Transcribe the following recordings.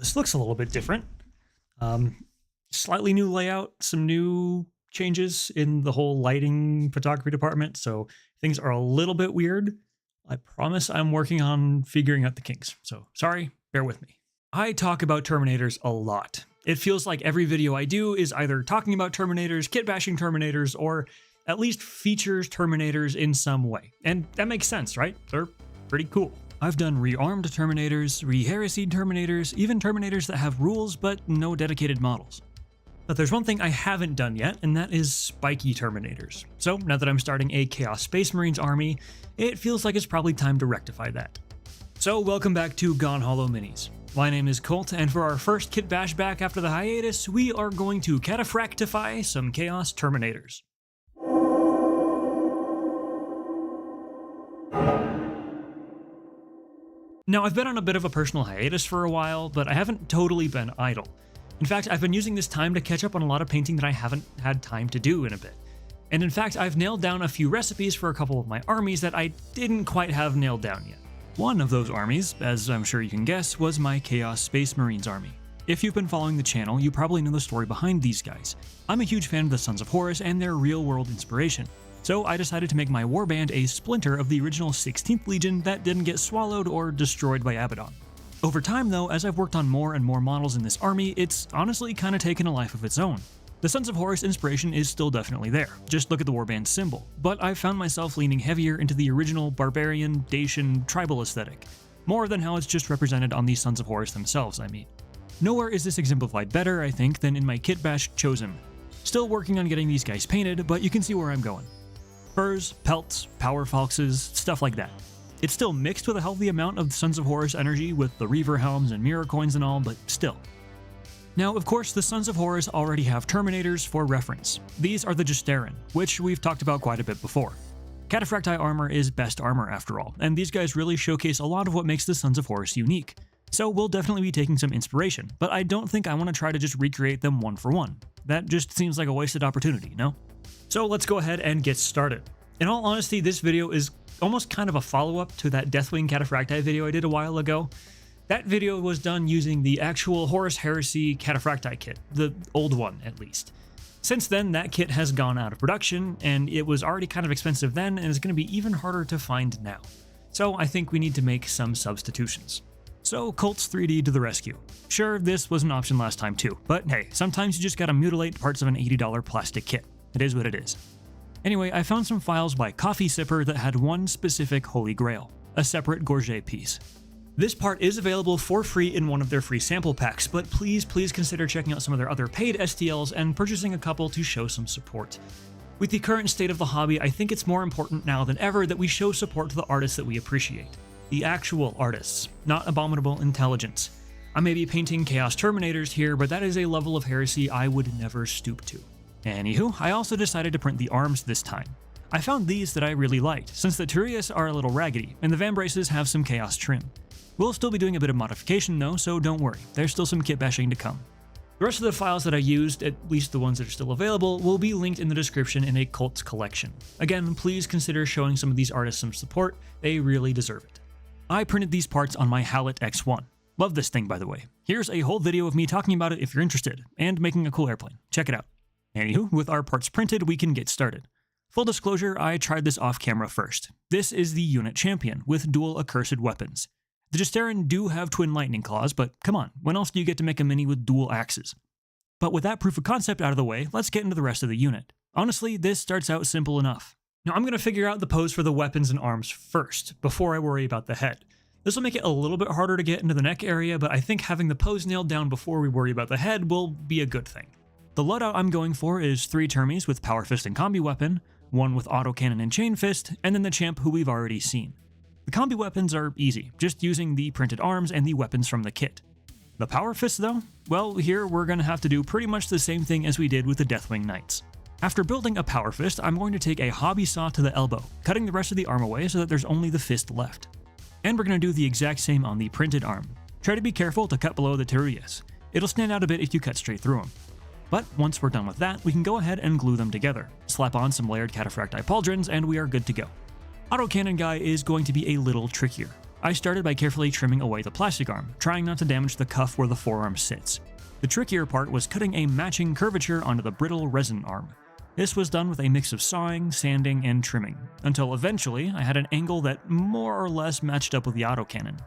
This looks a little bit different. Slightly new layout, some new changes in the whole lighting photography department, so things are a little bit weird. I promise I'm working on figuring out the kinks, so sorry, bear with me. I talk about Terminators a lot. It feels like every video I do is either talking about Terminators, kit bashing Terminators, or at least features Terminators in some way. And that makes sense, right? They're pretty cool. I've done rearmed Terminators, re-heresied Terminators, even Terminators that have rules but no dedicated models. But there's one thing I haven't done yet, and that is spiky Terminators. So now that I'm starting a Chaos Space Marines army, it feels like it's probably time to rectify that. So welcome back to GoneHollowMinis. My name is Colt, and for our first kit bash back after the hiatus, we are going to cataphractify some Chaos Terminators. Now, I've been on a bit of a personal hiatus for a while, but I haven't totally been idle. In fact, I've been using this time to catch up on a lot of painting that I haven't had time to do in a bit. And in fact, I've nailed down a few recipes for a couple of my armies that I didn't quite have nailed down yet. One of those armies, as I'm sure you can guess, was my Chaos Space Marines army. If you've been following the channel, you probably know the story behind these guys. I'm a huge fan of the Sons of Horus and their real-world inspiration. So I decided to make my warband a splinter of the original 16th Legion that didn't get swallowed or destroyed by Abaddon. Over time though, as I've worked on more and more models in this army, it's honestly kind of taken a life of its own. The Sons of Horus inspiration is still definitely there, just look at the warband symbol, but I've found myself leaning heavier into the original barbarian, Dacian, tribal aesthetic, more than how it's just represented on the Sons of Horus themselves, I mean. Nowhere is this exemplified better, I think, than in my kit bash Chosen. Still working on getting these guys painted, but you can see where I'm going. Furs, pelts, power foxes, stuff like that. It's still mixed with a healthy amount of Sons of Horus energy with the Reaver helms and mirror coins and all, but still. Now, of course, the Sons of Horus already have Terminators for reference. These are the Justarin, which we've talked about quite a bit before. Cataphracti armor is best armor after all, and these guys really showcase a lot of what makes the Sons of Horus unique. So we'll definitely be taking some inspiration, but I don't think I want to try to just recreate them one for one. That just seems like a wasted opportunity, no? So let's go ahead and get started. In all honesty, this video is almost kind of a follow-up to that Deathwing Cataphracti video I did a while ago. That video was done using the actual Horus Heresy Cataphracti kit, the old one at least. Since then, that kit has gone out of production, and it was already kind of expensive then, and is going to be even harder to find now. So I think we need to make some substitutions. So Colts 3D to the rescue. Sure, this was an option last time too, but hey, sometimes you just gotta mutilate parts of an $80 plastic kit. It is what it is. Anyway, I found some files by Coffee Sipper that had one specific Holy Grail, a separate gorget piece. This part is available for free in one of their free sample packs, but please consider checking out some of their other paid STLs and purchasing a couple to show some support. With the current state of the hobby, I think it's more important now than ever that we show support to the artists that we appreciate. The actual artists, not abominable intelligence. I may be painting Chaos Terminators here, but that is a level of heresy I would never stoop to. Anywho, I also decided to print the arms this time. I found these that I really liked, since the Turias are a little raggedy, and the Vambraces have some Chaos trim. We'll still be doing a bit of modification though, so don't worry, there's still some kit bashing to come. The rest of the files that I used, at least the ones that are still available, will be linked in the description in a Colts collection. Again, please consider showing some of these artists some support, they really deserve it. I printed these parts on my Hallett X1. Love this thing, by the way. Here's a whole video of me talking about it if you're interested, and making a cool airplane. Check it out. Anywho, with our parts printed, we can get started. Full disclosure, I tried this off camera first. This is the unit champion, with dual accursed weapons. The Justarin do have twin lightning claws, but come on, when else do you get to make a mini with dual axes? But with that proof of concept out of the way, let's get into the rest of the unit. Honestly, this starts out simple enough. Now I'm going to figure out the pose for the weapons and arms first, before I worry about the head. This will make it a little bit harder to get into the neck area, but I think having the pose nailed down before we worry about the head will be a good thing. The loadout I'm going for is 3 Termies with Power Fist and Combi Weapon, 1 with Autocannon and Chain Fist, and then the Champ who we've already seen. The Combi Weapons are easy, just using the printed arms and the weapons from the kit. The Power Fist though? Well, here we're going to have to do pretty much the same thing as we did with the Deathwing Knights. After building a Power Fist, I'm going to take a hobby saw to the elbow, cutting the rest of the arm away so that there's only the fist left. And we're going to do the exact same on the printed arm. Try to be careful to cut below the Turias. It'll stand out a bit if you cut straight through them. But once we're done with that, we can go ahead and glue them together, slap on some layered Cataphracti pauldrons, and we are good to go. Autocannon guy is going to be a little trickier. I started by carefully trimming away the plastic arm, trying not to damage the cuff where the forearm sits. The trickier part was cutting a matching curvature onto the brittle resin arm. This was done with a mix of sawing, sanding, and trimming, until eventually I had an angle that more or less matched up with the autocannon.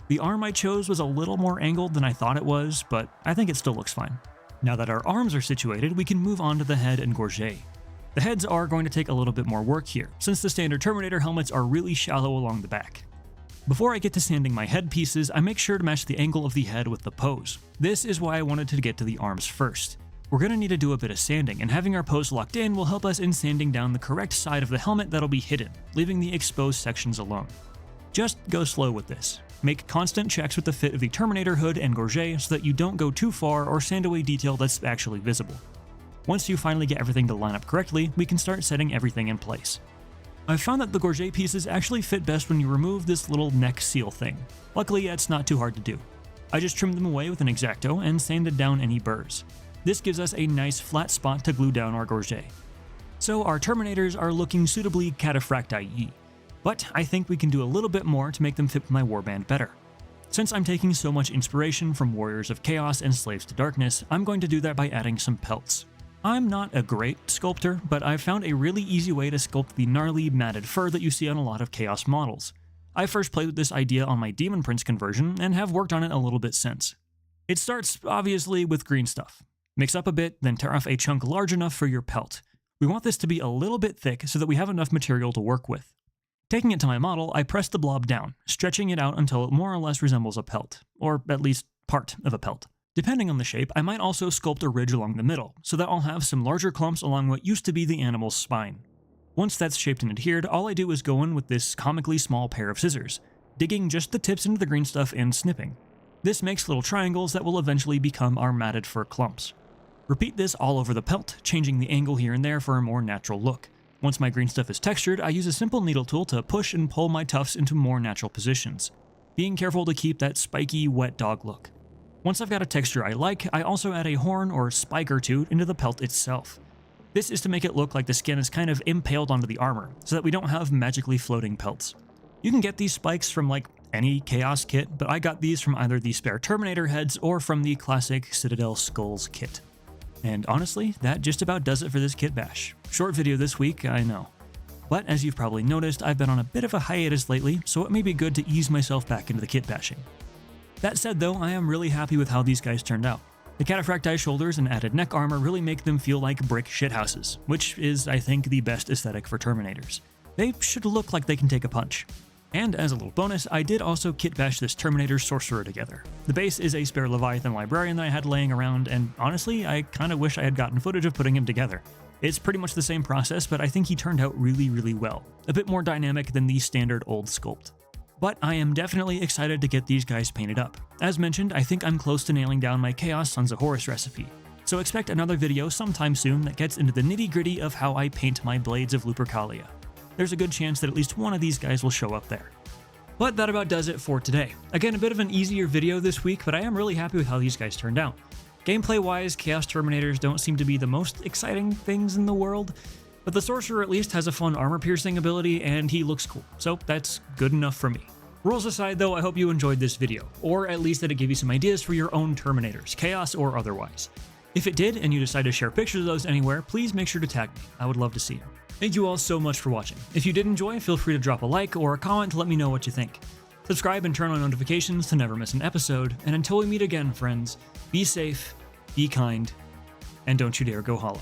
The arm I chose was a little more angled than I thought it was, but I think it still looks fine. Now that our arms are situated, we can move on to the head and gorget. The heads are going to take a little bit more work here, since the standard Terminator helmets are really shallow along the back. Before I get to sanding my head pieces, I make sure to match the angle of the head with the pose. This is why I wanted to get to the arms first. We're going to need to do a bit of sanding, and having our pose locked in will help us in sanding down the correct side of the helmet that'll be hidden, leaving the exposed sections alone. Just go slow with this. Make constant checks with the fit of the Terminator hood and gorget so that you don't go too far or sand away detail that's actually visible. Once you finally get everything to line up correctly, we can start setting everything in place. I've found that the gorget pieces actually fit best when you remove this little neck seal thing. Luckily, it's not too hard to do. I just trimmed them away with an X-Acto and sanded down any burrs. This gives us a nice flat spot to glue down our gorget. So our Terminators are looking suitably cataphracti-y, but I think we can do a little bit more to make them fit with my warband better. Since I'm taking so much inspiration from Warriors of Chaos and Slaves to Darkness, I'm going to do that by adding some pelts. I'm not a great sculptor, but I've found a really easy way to sculpt the gnarly, matted fur that you see on a lot of Chaos models. I first played with this idea on my Demon Prince conversion, and have worked on it a little bit since. It starts, obviously, with green stuff. Mix up a bit, then tear off a chunk large enough for your pelt. We want this to be a little bit thick so that we have enough material to work with. Taking it to my model, I press the blob down, stretching it out until it more or less resembles a pelt, or at least part of a pelt. Depending on the shape, I might also sculpt a ridge along the middle, so that I'll have some larger clumps along what used to be the animal's spine. Once that's shaped and adhered, all I do is go in with this comically small pair of scissors, digging just the tips into the green stuff and snipping. This makes little triangles that will eventually become our matted fur clumps. Repeat this all over the pelt, changing the angle here and there for a more natural look. Once my green stuff is textured, I use a simple needle tool to push and pull my tufts into more natural positions, being careful to keep that spiky, wet dog look. Once I've got a texture I like, I also add a horn or spike or two into the pelt itself. This is to make it look like the skin is kind of impaled onto the armor, so that we don't have magically floating pelts. You can get these spikes from like any Chaos kit, but I got these from either the spare Terminator heads or from the classic Citadel Skulls kit. And honestly, that just about does it for this Kitbash. Short video this week, I know. But as you've probably noticed, I've been on a bit of a hiatus lately, so it may be good to ease myself back into the kit bashing. That said though, I am really happy with how these guys turned out. The cataphracti shoulders and added neck armor really make them feel like brick shithouses, which is, I think, the best aesthetic for Terminators. They should look like they can take a punch. And as a little bonus, I did also kitbash this Terminator Sorcerer together. The base is a spare Leviathan Librarian that I had laying around, and honestly, I kinda wish I had gotten footage of putting him together. It's pretty much the same process, but I think he turned out really, really well. A bit more dynamic than the standard old sculpt. But I am definitely excited to get these guys painted up. As mentioned, I think I'm close to nailing down my Chaos Sons of Horus recipe, so expect another video sometime soon that gets into the nitty-gritty of how I paint my Blades of Lupercalia. There's a good chance that at least one of these guys will show up there. But that about does it for today. Again, a bit of an easier video this week, but I am really happy with how these guys turned out. Gameplay-wise, Chaos Terminators don't seem to be the most exciting things in the world, but the Sorcerer at least has a fun armor-piercing ability, and he looks cool, so that's good enough for me. Rules aside though, I hope you enjoyed this video, or at least that it gave you some ideas for your own Terminators, Chaos or otherwise. If it did, and you decide to share pictures of those anywhere, please make sure to tag me. I would love to see them. Thank you all so much for watching. If you did enjoy, feel free to drop a like or a comment to let me know what you think. Subscribe and turn on notifications to never miss an episode, and until we meet again, friends, be safe, be kind, and don't you dare go hollow.